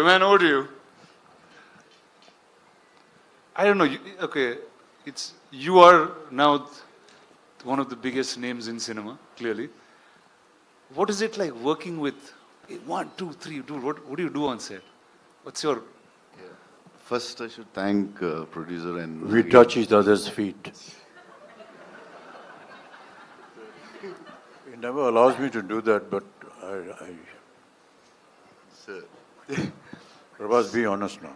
man, over to you. I don't know. Okay, you are now one of the biggest names in cinema, clearly. What is it like working with 1, 2, 3? Dude, what do you do on set? What's your... First, I should thank producer and... We touch each other's feet. He never allows me to do that, but Sir. Prabhas, be honest now.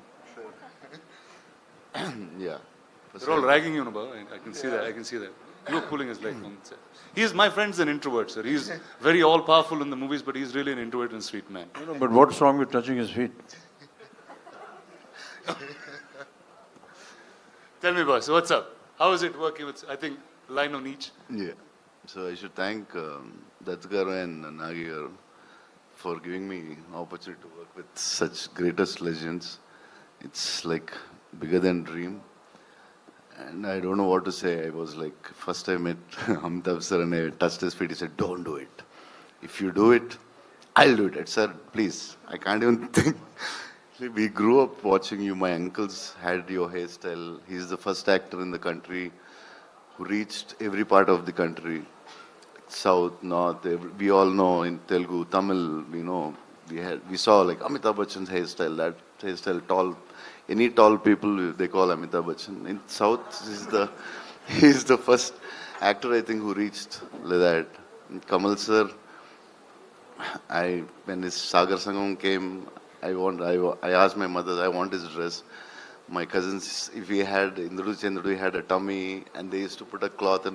Yeah. They're all ragging you, Baba. I can see that. I can see that. You're pulling his leg on set. My friend's an introvert, sir. He's very all-powerful in the movies, but he's really an introvert and sweet man. No, but what's wrong with touching his feet? Tell me, boss, what's up? How is it working with, I think, line on each? Yeah. So I should thank Datsgaru and Nagigaru for giving me opportunity to work with such greatest legends. It's like bigger than dream. And I don't know what to say. I was like, first I met Amitabh sir and I touched his feet. He said, don't do it. If you do it, I'll do it. I said, please, I can't even think. We grew up watching you. My uncles had your hairstyle. He's the first actor in the country who reached every part of the country. South, North, we all know in Telugu, Tamil, we saw like Amitabh Bachchan's hairstyle, that hairstyle, tall, any tall people they call Amitabh Bachchan. In South, he's the first actor I think who reached like that. And Kamal sir, when his Sagar Sangam came, I asked my mother, I want his dress. My cousins, if we had, Indru Chandru had a tummy and they used to put a cloth on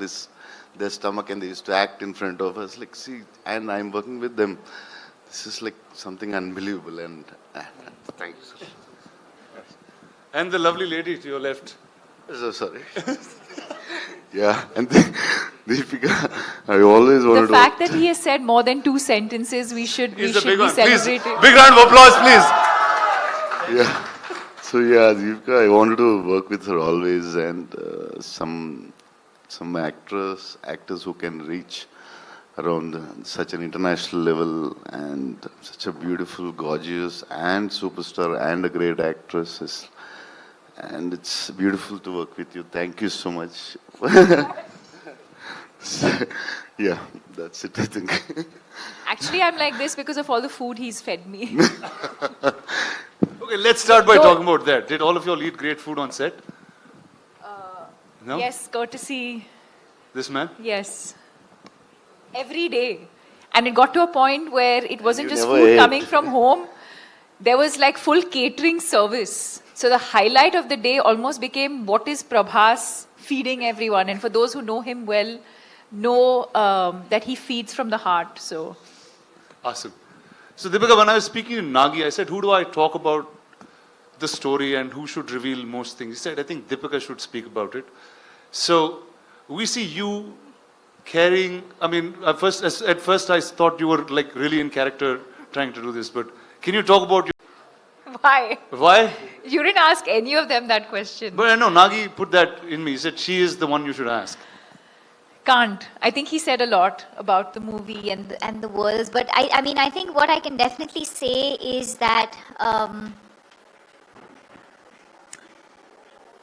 their stomach and they used to act in front of us. Like, see, and I'm working with them. This is like something unbelievable and thank you, sir. And the lovely lady to your left. So sorry. Yeah, and Deepika, I always wanted to... The fact that he has said more than 2 sentences, we should be celebrating. Please, big round of applause, please. Yeah. So yeah, Deepika, I wanted to work with her always, and some actors who can reach around such an international level, and such a beautiful, gorgeous, and superstar, and a great actress. And it's beautiful to work with you. Thank you so much. Yeah, that's it, I think. Actually, I'm like this because of all the food he's fed me. Okay, let's start by talking about that. Did all of you all eat great food on set? No? Yes, courtesy. This man? Yes. Every day. And it got to a point where it wasn't You just never food ate. coming from home. There was like full catering service. So the highlight of the day almost became what is Prabhas feeding everyone. And for those who know him well, know that he feeds from the heart. So. Awesome. So Deepika, when I was speaking to Nagi, I said, who do I talk about the story and who should reveal most things? He said, I think Deepika should speak about it. So we see you carrying, I mean, at first I thought you were like really in character trying to do this, but can you talk about your... Why? Why? You didn't ask any of them that question. But I know, Nagi put that in me. He said, she is the one you should ask. Can't. I think he said a lot about the movie and the worlds, but I mean, I think what I can definitely say is that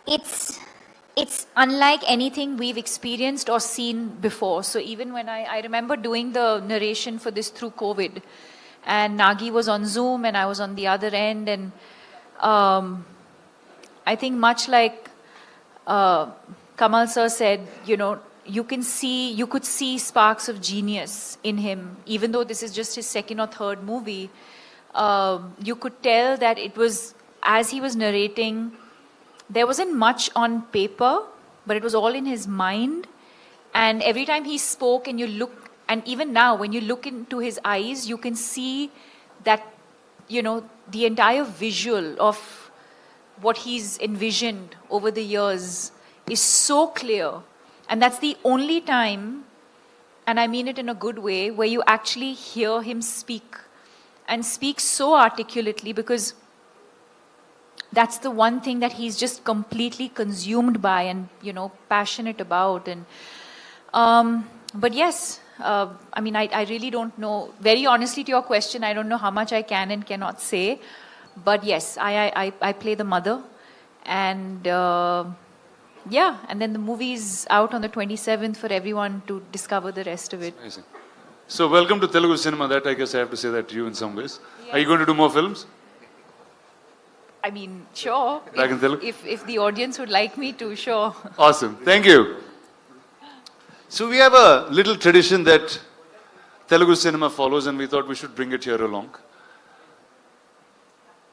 it's unlike anything we've experienced or seen before. So even when I remember doing the narration for this through COVID, and Nagi was on Zoom and I was on the other end, and I think much like Kamal sir said, you could see sparks of genius in him, even though this is just his 2nd or 3rd movie. You could tell that it was, as he was narrating, there wasn't much on paper, but it was all in his mind. And every time he spoke and you look, and even now when you look into his eyes, you can see that, the entire visual of what he's envisioned over the years is so clear. And that's the only time, and I mean it in a good way, where you actually hear him speak, and speak so articulately, because that's the one thing that he's just completely consumed by and, passionate about. And but yes, I mean, I really don't know. Very honestly to your question, I don't know how much I can and cannot say. But yes, I play the mother, and yeah, and then the movie's out on the 27th for everyone to discover the rest of it. Amazing. So welcome to Telugu cinema. That I guess I have to say that to you in some ways. Are you going to do more films? I mean, sure. Back in Telugu? If the audience would like me to, sure. Awesome. Thank you. So we have a little tradition that Telugu cinema follows, and we thought we should bring it here along.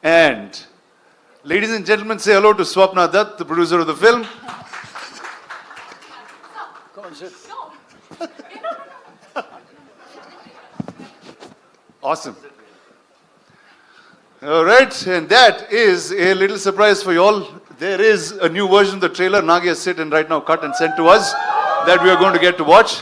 And ladies and gentlemen, say hello to Swapna Dutt, the producer of the film. Come and sit. Awesome. All right, and that is a little surprise for you all. There is a new version of the trailer. Nagi has sit and right now cut and sent to us that we are going to get to watch.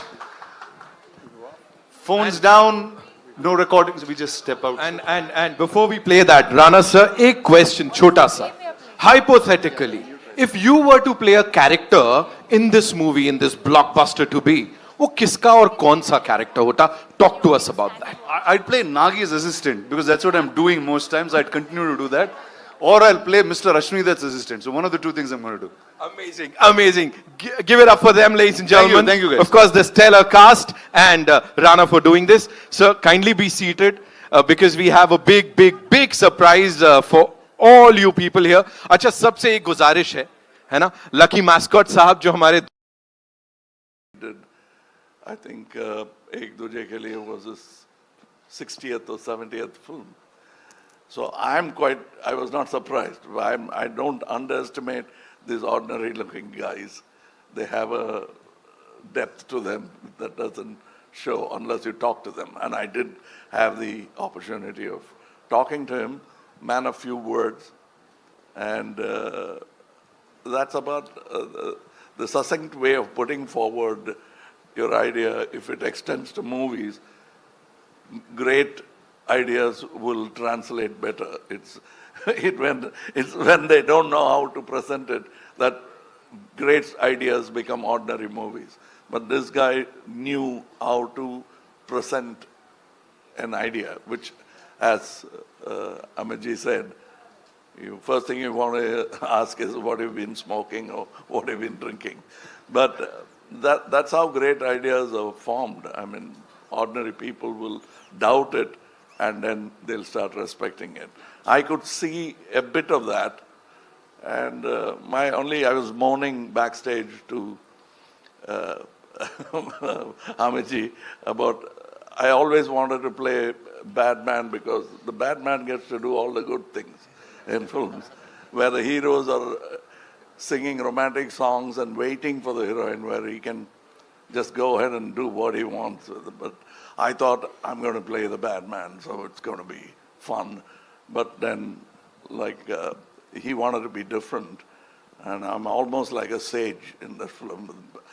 Phones down, no recordings. We just step out. And before we play that, Rana sir, a question, chota sa. Hypothetically, if you were to play a character in this movie, in this blockbuster to be, वो किसका और कौन सा character होता? Talk to us about that. I'd play Nagi's assistant because that's what I'm doing most times. I'd continue to do that. Or I'll play Mr. Ashwini Dutt's assistant. So one of the two things I'm going to do. Amazing, amazing. Give it up for them, ladies and gentlemen. Thank you guys. Of course, the stellar cast and Rana for doing this. So kindly be seated because we have a big surprise for all you people here. अच्छा, सबसे एक गुजारिश है ना? Lucky mascot साहब जो हमारे I think Ek Duje Ke Liye was his 60th or 70th film. So I was not surprised. I don't underestimate these ordinary looking guys. They have a depth to them that doesn't show unless you talk to them. And I did have the opportunity of talking to him, man of few words. And that's about the succinct way of putting forward your idea. If it extends to movies, great ideas will translate better. It's when they don't know how to present it that great ideas become ordinary movies. But this guy knew how to present an idea, which, as Amitji said, first thing you want to ask is what have you been smoking or what have you been drinking. But that's how great ideas are formed. I mean, ordinary people will doubt it and then they'll start respecting it. I could see a bit of that, and I was moaning backstage to Amitji about I always wanted to play bad man because the bad man gets to do all the good things in films, where the heroes are singing romantic songs and waiting for the heroine, where he can just go ahead and do what he wants. But I thought, I'm going to play the bad man, so it's going to be fun. But then, he wanted to be different. And I'm almost like a sage in the film.